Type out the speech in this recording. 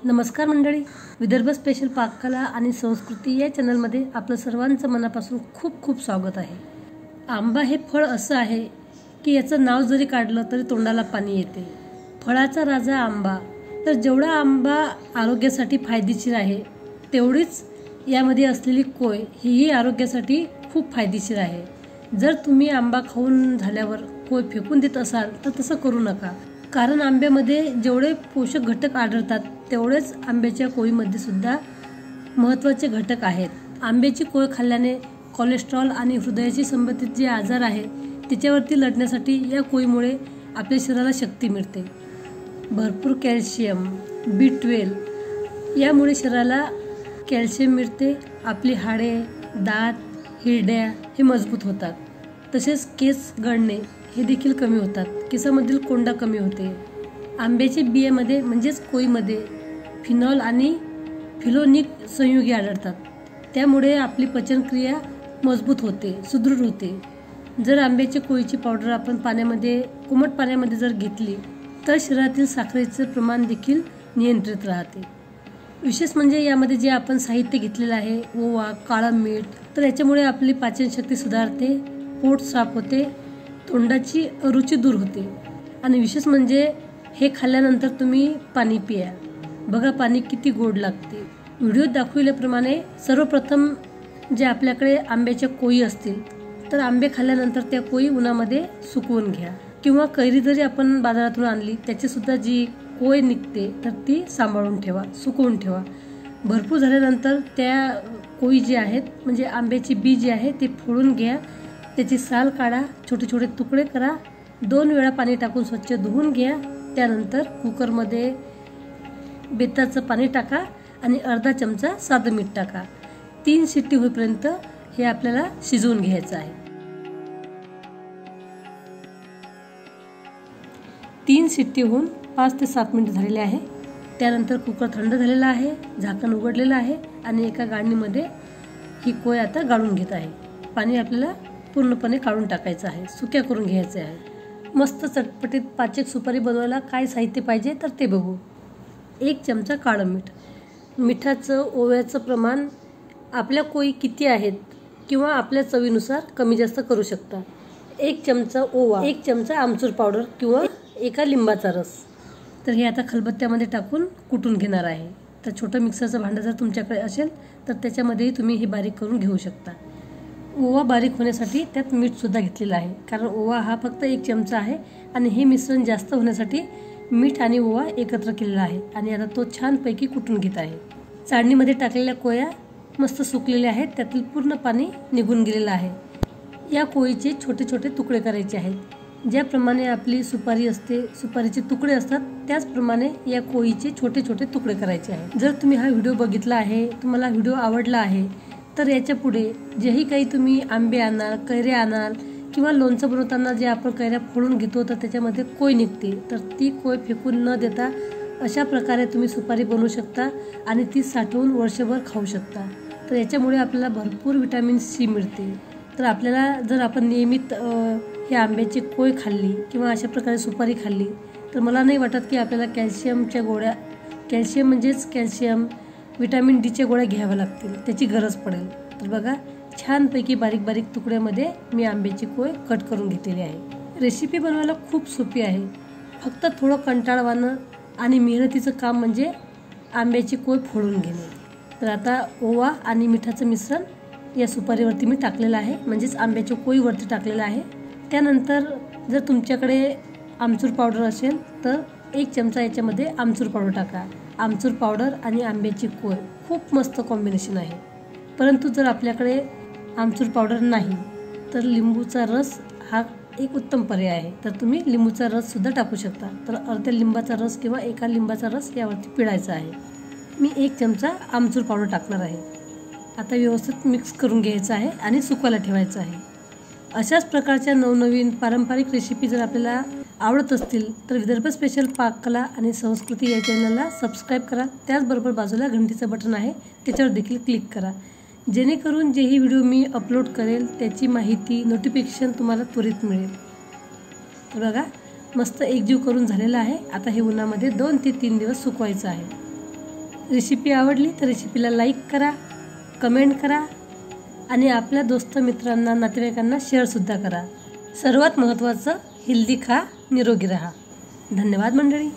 नमस्कार मंडळी, विदर्भ स्पेशल पाककला आणि संस्कृती या चॅनलमध्ये आपलं सर्वांचं मनापासून खूप खूप स्वागत आहे। आंबा हे फळ असं आहे की याचं नाव जरी काढलं तरी तोंडाला पाणी येते। फळाचा राजा आंबा, तर जेवढा आंबा आरोग्यासाठी फायदेशीर आहे तेवढीच यामध्ये असलेली कोय ही आरोग्यासाठी खूप फायदेशीर आहे। जर तुम्ही आंबा खाऊन झाल्यावर कोय फेकून देत असाल तर तसं करू नका, कारण आंब्यामध्ये जेवढे पोषक घटक आढळतात तेवढेच आंब्याच्या कोयीमध्ये सुद्धा महत्त्वाचे घटक आहेत। आंब्याची कोय खाल्ल्याने कोलेस्ट्रॉल आणि हृदयाशी संबंधित जे आजार आहे त्याच्यावरती लढण्यासाठी या कोयीमुळे आपल्या शरीराला शक्ती मिळते। भरपूर कॅल्शियम, B12 यामुळे शरीराला कॅल्शियम मिळते। आपली हाडे, दात, हिरड्या हे मजबूत होतात। तसेच केस गळणे हे देखील कमी होतात, केसामधील कोंडा कमी होते। आंब्याच्या बियामध्ये म्हणजेच कोईमध्ये फिनॉल आणि फिलोनिक संयुगे आढळतात, त्यामुळे आपली पचनक्रिया मजबूत होते, सुदृढ होते। जर आंब्याच्या कोईची पावडर आपण कोमट पाण्यामध्ये जर घेतली तर शरीरातील साखरेचे प्रमाण देखील नियंत्रित राहते। विशेष म्हणजे यामध्ये जे आपण साहित्य घेतलेलं आहे, ओवा, काळं मीठ, तर याच्यामुळे आपली पाचनशक्ती सुधारते, पोट साफ होते, तोंडाची अरुची दूर होते। आणि विशेष म्हणजे हे खाल्ल्यानंतर तुम्ही पाणी पिया, बघा पाणी किती गोड लागते। व्हिडिओत दाखविल्याप्रमाणे सर्वप्रथम जे आपल्याकडे आंब्याच्या कोई असतील तर आंबे खाल्ल्यानंतर त्या कोई उन्हामध्ये सुकवून घ्या, किंवा कैरी जरी आपण बाजारातून आणली त्याची सुद्धा जी कोय निघते तर ती सांभाळून ठेवा, सुकवून ठेवा। भरपूर झाल्यानंतर त्या कोई जे आहेत म्हणजे आंब्याची बी जी आहे ते फोडून घ्या, त्याची साल काढा, छोटे छोटे तुकडे करा, 2 वेळा पाणी टाकून स्वच्छ धुवून घ्या। त्यानंतर कुकरमध्ये बेताचं पाणी टाका आणि अर्धा चमचा साधं मीठ टाका। 3 शिट्टी होईपर्यंत हे आपल्याला शिजवून घ्यायचं आहे। 3 शिट्टी होऊन 5 ते 7 मिनिट झालेले आहे। त्यानंतर कुकर थंड झालेला आहे, झाकण उघडलेलं आहे आणि एका गाळणीमध्ये ही कोय आता गाळून घेत आहे। पाणी आपल्याला पूर्णपणे काढून टाकायचं आहे, सुक्या करून घ्यायचे आहे। मस्त चटपटीत पाचक सुपारी बनवायला काय साहित्य पाहिजे तर ते बघू। 1 चमचा काळं मीठ, मिठाचं ओव्याचं प्रमाण आपल्या कोई किती आहेत किंवा आपल्या चवीनुसार कमी जास्त करू शकता। 1 चमचा ओवा, 1 चमचा आमचूर पावडर किंवा एका लिंबाचा रस, तर हे आता खलबत्त्यामध्ये टाकून कुटून घेणार आहे। तर छोटं मिक्सरचं भांडं जर तुमच्याकडे असेल तर त्याच्यामध्येही तुम्ही हे बारीक करून घेऊ शकता। ओवा बारीक होण्यासाठी त्यात मीठ सुद्धा घेतलेलं आहे, कारण ओवा हा फक्त 1 चमचा आहे आणि हे मिश्रण जास्त होण्यासाठी मीठ आणि ओवा एकत्र केलेला आहे आणि आता तो छानपैकी कुटून घेत आहे। चाळणीमध्ये टाकलेल्या कोया मस्त सुकलेल्या आहेत, त्यातील पूर्ण पाणी निघून गेलेलं आहे। या कोईचे छोटे छोटे तुकडे करायचे आहेत। ज्याप्रमाणे आपली सुपारी असते, सुपारीचे तुकडे असतात, त्याचप्रमाणे या कोईचे छोटे छोटे तुकडे करायचे आहेत। जर तुम्ही हा व्हिडिओ बघितला आहे, तुम्हाला व्हिडिओ आवडला आहे तर याच्या पुढे जेही काही तुम्ही आंबे आणाल, कैऱ्या आणाल किंवा लोणचं बनवताना जे आपण कैऱ्या फोडून घेतो तर त्याच्यामध्ये कोय निघते, तर ती कोय फेकून न देता अशा प्रकारे तुम्ही सुपारी बनवू शकता आणि ती साठवून वर्षभर खाऊ शकता। तर याच्यामुळे आपल्याला भरपूर व्हिटॅमिन C मिळते। तर आपल्याला जर आपण नियमित हे आंब्याची कोय खाल्ली किंवा अशा प्रकारे सुपारी खाल्ली तर मला नाही वाटत की आपल्याला कॅल्शियमच्या गोळ्या, कॅल्शियम म्हणजेच कॅल्शियम, व्हिटॅमिन Dच्या गोळ्या घ्याव्या लागतील, त्याची गरज पडेल। तर बघा छानपैकी बारीक बारीक तुकड्यामध्ये मी आंब्याची कोय कट करून घेतलेली आहे। रेसिपी बनवायला खूप सोपी आहे, फक्त थोडं कंटाळवाणं आणि मेहनतीचं काम म्हणजे आंब्याची कोय फोडून घेणे। तर आता ओवा आणि मिठाचं मिश्रण या सुपारीवरती मी टाकलेलं आहे, म्हणजेच आंब्याच्या कोईवरती टाकलेलं आहे। त्यानंतर जर तुमच्याकडे आमचूर पावडर असेल तर 1 चमचा याच्यामध्ये आमचूर पावडर टाका। आमचूर पावडर आणि आंब्याची कोय खूप मस्त कॉम्बिनेशन आहे। परंतु जर आपल्याकडे आमचूर पावडर नाही तर लिंबूचा रस हा एक उत्तम पर्याय आहे, तर तुम्ही लिंबूचा रस सुद्धा टाकू शकता। तर अर्ध्या लिंबाचा रस किंवा एका लिंबाचा रस यावरती पिळायचा आहे। मी 1 चमचा आमचूर पावडर टाकणार आहे। आता व्यवस्थित मिक्स करून घ्यायचं आहे आणि सुकवायला ठेवायचं आहे। अशाच प्रकारच्या नवनवीन पारंपरिक रेसिपी जर आपल्याला आवडत असतील तर विदर्भ स्पेशल पाककला आणि संस्कृती या चॅनलला सबस्क्राईब करा। त्याचबरोबर बाजूला घंटीचं बटन आहे त्याच्यावर देखील क्लिक करा, जेणेकरून जेही व्हिडिओ मी अपलोड करेल त्याची माहिती, नोटिफिकेशन तुम्हाला त्वरित मिळेल। तर बघा मस्त एकजीव करून झालेला आहे। आता हे उन्हामध्ये 2 ते 3 दिवस सुकवायचं आहे। रेसिपी आवडली तर रेसिपीला लाईक करा, कमेंट करा आणि आपल्या दोस्त मित्रांना नातेवाईकांना शेअरसुद्धा करा. सर्वात महत्त्वाचं, हेल्दी खा, निरोगी राहा. धन्यवाद मंडळी.